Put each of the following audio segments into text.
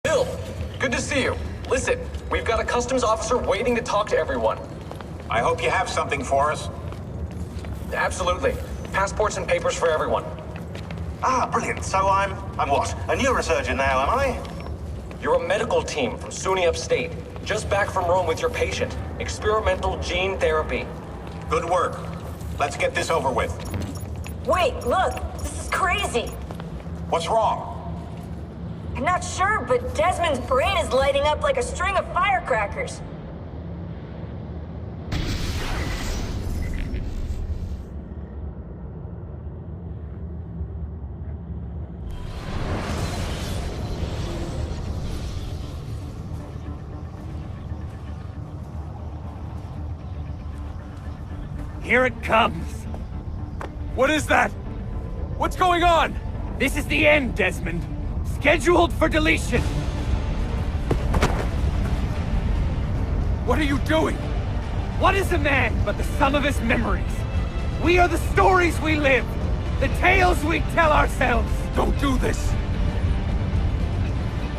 Bill, good to see you. Listen, we've got a customs officer waiting to talk to everyone. I hope you have something for us. Absolutely. Passports and papers for everyone. Ah, brilliant. So I'm what? A neurosurgeon now, am I? You're a medical team from SUNY Upstate. Just back from Rome with your patient. Experimental gene therapy. Good work. Let's get this over with. Wait, look! This is crazy! What's wrong? I'm not sure, but Desmond's brain is lighting up like a string of firecrackers. Here it comes! What is that? What's going on? This is the end, Desmond. Scheduled for deletion. What are you doing? What is a man but the sum of his memories? We are the stories we live, the tales we tell ourselves. Don't do this.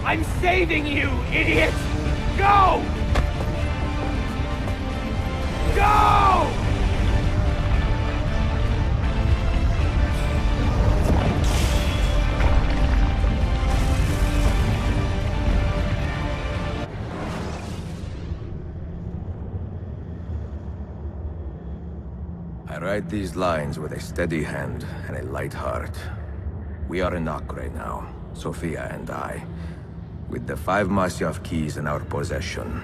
I'm saving you, idiot! Go! Go! I write these lines with a steady hand and a light heart. We are in Acre now, Sophia and I, with the 5 Masyaf keys in our possession,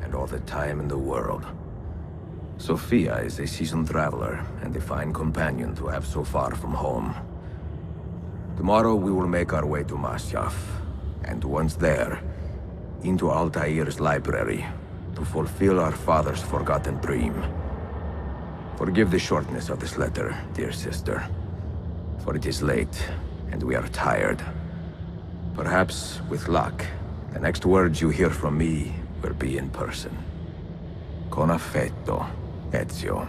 and all the time in the world. Sophia is a seasoned traveler, and a fine companion to have so far from home. Tomorrow we will make our way to Masyaf, and once there, into Altair's library, to fulfill our father's forgotten dream. Forgive the shortness of this letter, dear sister. For it is late, and we are tired. Perhaps, with luck, the next words you hear from me will be in person. Con affetto, Ezio.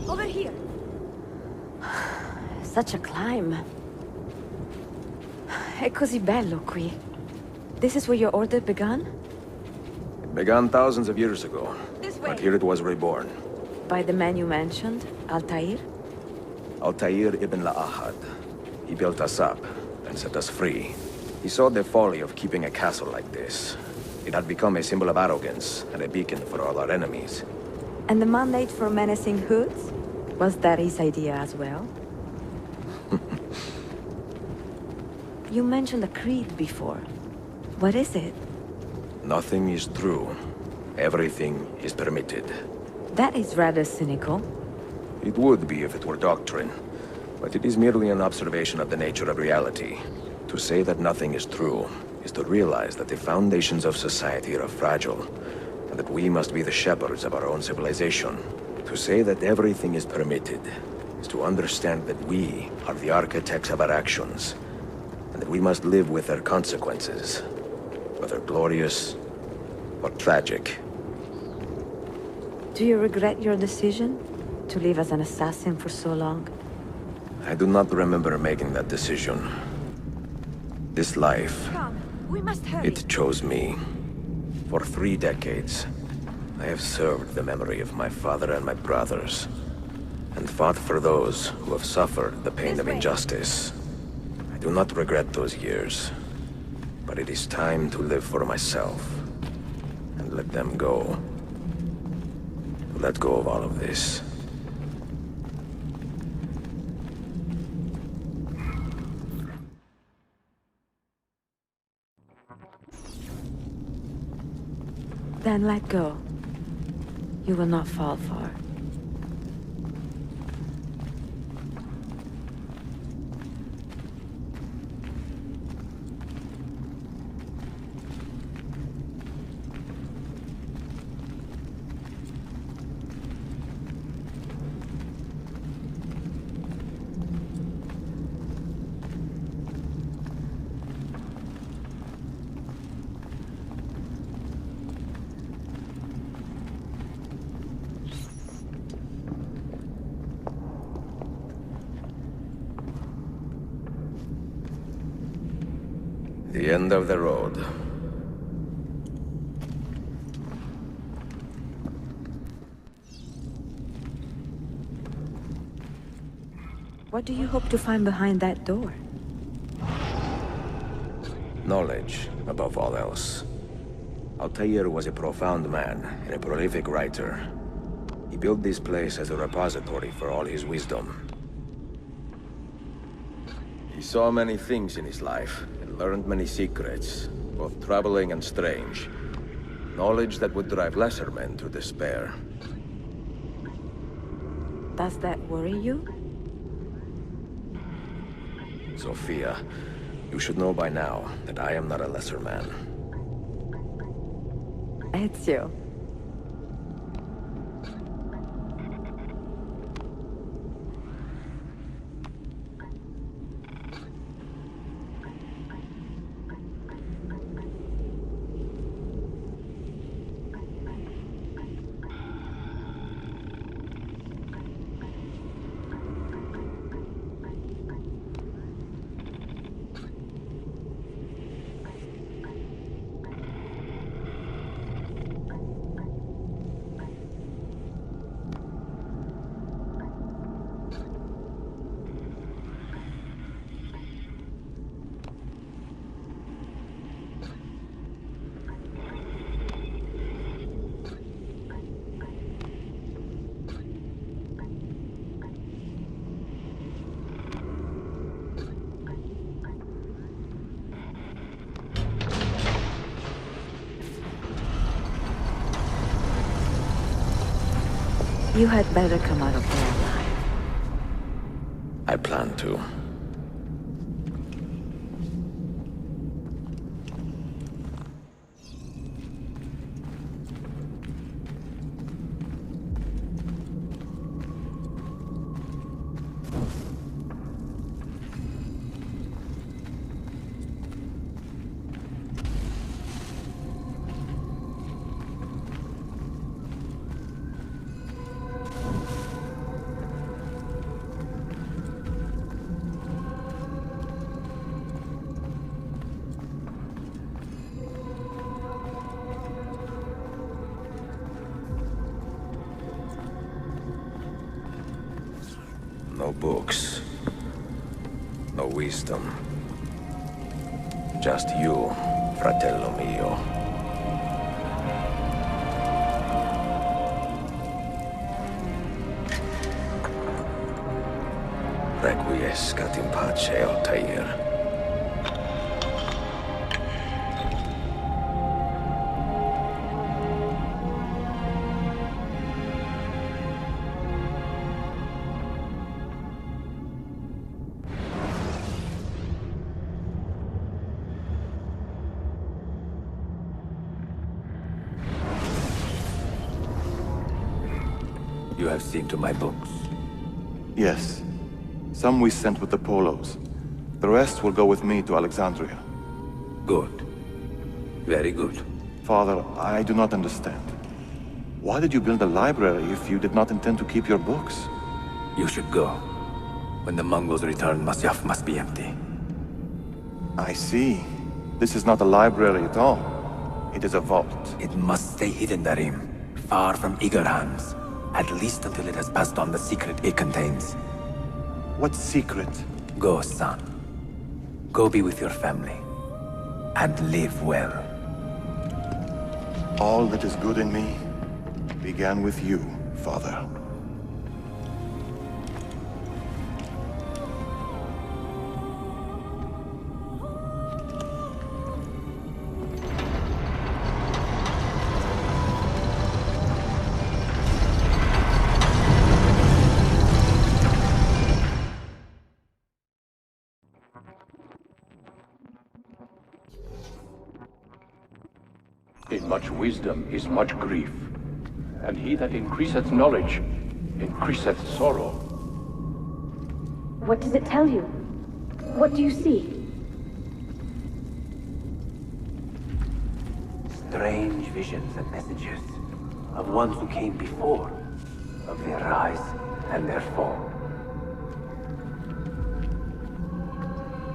Over here. Such a climb. È così bello qui. This is where your order began? It began thousands of years ago, This way. but here it was reborn. By the man you mentioned, Altair? Altair ibn La'ahad. He built us up and set us free. He saw the folly of keeping a castle like this. It had become a symbol of arrogance and a beacon for all our enemies. And the mandate for menacing hoods? Was that his idea as well? You mentioned a creed before. What is it? Nothing is true. Everything is permitted. That is rather cynical. It would be if it were doctrine, but it is merely an observation of the nature of reality. To say that nothing is true is to realize that the foundations of society are fragile, and that we must be the shepherds of our own civilization. To say that everything is permitted is to understand that we are the architects of our actions, and that we must live with their consequences, whether glorious or tragic. Do you regret your decision to live as an assassin for so long? I do not remember making that decision. This life, Come, we must hurry. it chose me. For 3 decades, I have served the memory of my father and my brothers, and fought for those who have suffered the pain This of way. injustice. I do not regret those years, but it is time to live for myself, and let them go. Let go of all of this. Then let go. You will not fall far. The end of the road. What do you hope to find behind that door? Knowledge, above all else. Altair was a profound man and a prolific writer. He built this place as a repository for all his wisdom. He saw many things in his life, and learned many secrets, both troubling and strange. Knowledge that would drive lesser men to despair. Does that worry you? Sophia, you should know by now that I am not a lesser man. Ezio. You had better come out of there alive. I plan to. No books. No wisdom. Just you, fratello mio. Requiescat in pace, Altair. You have seen to my books. Yes. Some we sent with the Polos. The rest will go with me to Alexandria. Good. Very good. Father, I do not understand. Why did you build a library if you did not intend to keep your books? You should go. When the Mongols return, Masyaf must be empty. I see. This is not a library at all. It is a vault. It must stay hidden, Darim. Far from eager hands. At least until it has passed on the secret it contains. What secret? Go, son. Go be with your family. And live well. All that is good in me began with you, Father. In much wisdom is much grief, and he that increaseth knowledge increaseth sorrow. What does it tell you? What do you see? Strange visions and messages of ones who came before, of their rise and their fall.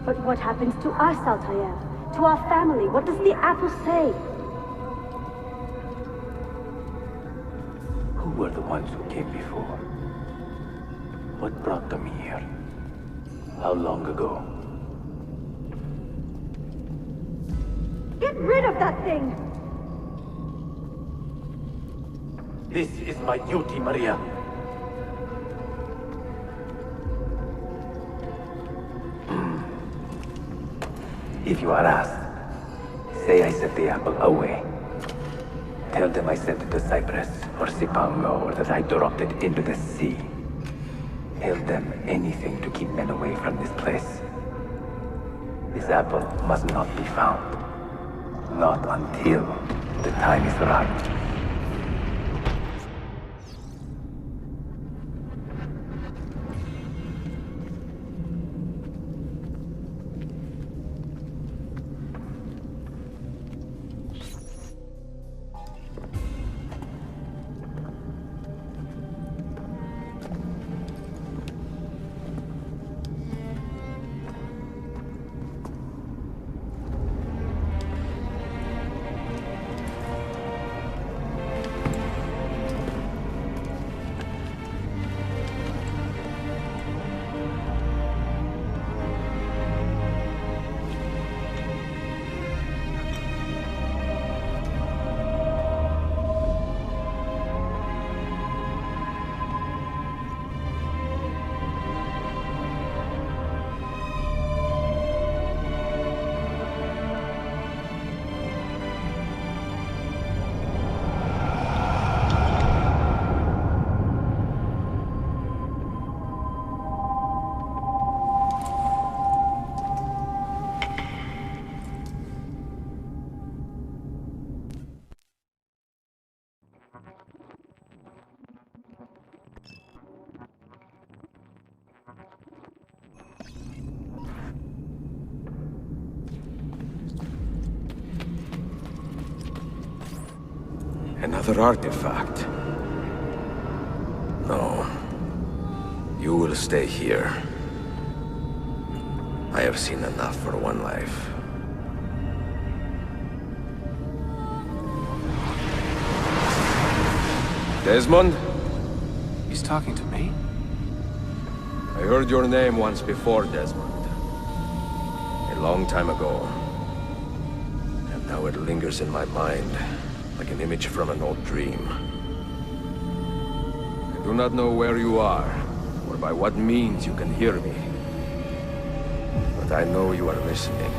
But what happens to us, Altair? to our family? What does the apple say? Who were the ones who came before? What brought them here? How long ago? Get rid of that thing! This is my duty, Maria. If you are asked, say I sent the apple away. Tell them I sent it to Cyprus or Cipango, or that I dropped it into the sea. Tell them anything to keep men away from this place. This apple must not be found. Not until the time is right. Another artifact. No. You will stay here. I have seen enough for one life. Desmond? He's talking to me? I heard your name once before, Desmond. A long time ago. And now it lingers in my mind, like an image from an old dream. I do not know where you are, or by what means you can hear me. But I know you are listening.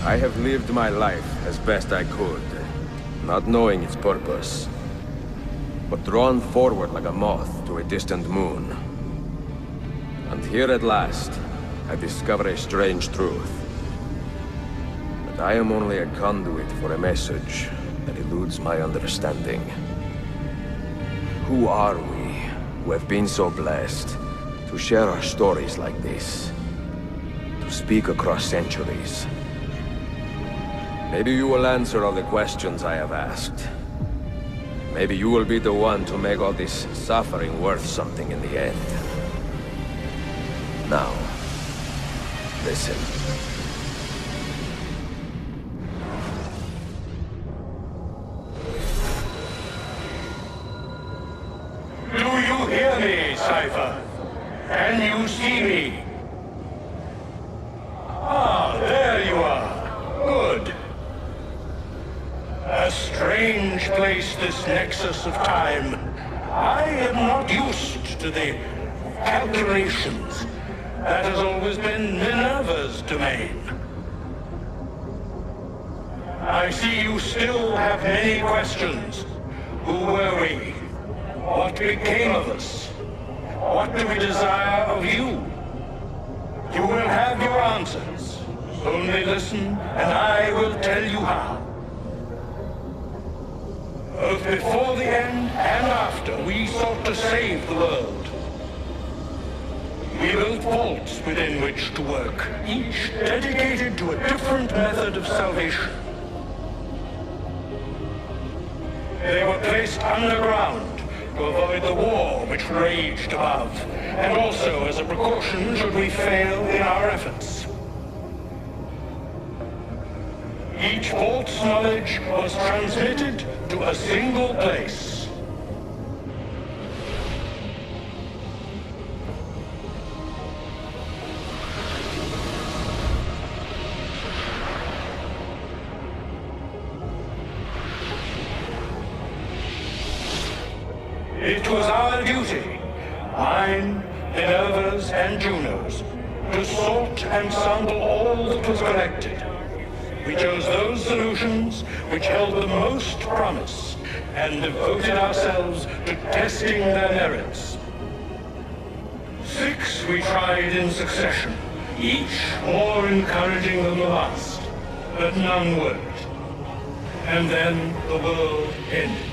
I have lived my life as best I could, not knowing its purpose, but drawn forward like a moth to a distant moon. And here at last, I discover a strange truth. That I am only a conduit for a message that eludes my understanding. Who are we, who have been so blessed, to share our stories like this? To speak across centuries? Maybe you will answer all the questions I have asked. Maybe you will be the one to make all this suffering worth something in the end. Now, listen. Do you hear me, Cypher? Can you see me? Ah, there you are. Good. A strange place, this nexus of time. I am not used to the calculations. That has always been Minerva's domain. I see you still have many questions. Who were we? What became of us? What do we desire of you? You will have your answers. Only listen, and I will tell you how. Both before the end and after, we sought to save the world. We built vaults within which to work, each dedicated to a different method of salvation. They were placed underground to avoid the war which raged above, and also as a precaution should we fail in our efforts. Each vault's knowledge was transmitted to a single place. It was our duty, mine, Minerva's, and Juno's, to sort and sample all that was collected. We chose those solutions which held the most promise, and devoted ourselves to testing their merits. 6 we tried in succession, each more encouraging than the last, but none worked. And then the world ended.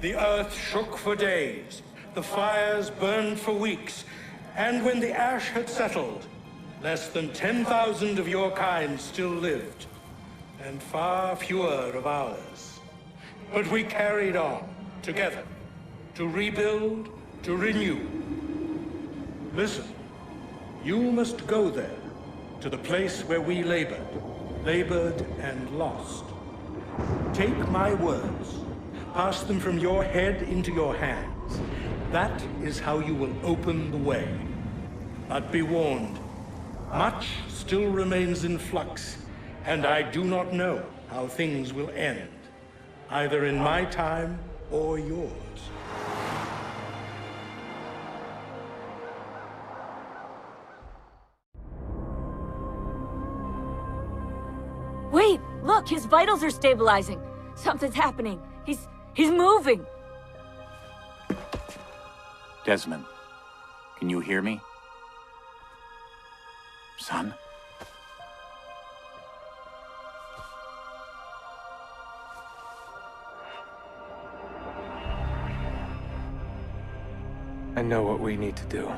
The earth shook for days, the fires burned for weeks, and when the ash had settled, less than 10,000 of your kind still lived, and far fewer of ours. But we carried on, together, to rebuild, to renew. Listen, you must go there, to the place where we labored and lost. Take my words. Pass them from your head into your hands. That is how you will open the way. But be warned, much still remains in flux, and I do not know how things will end, either in my time or yours. Wait, look, his vitals are stabilizing. Something's happening. He's moving! Desmond, can you hear me? Son? I know what we need to do.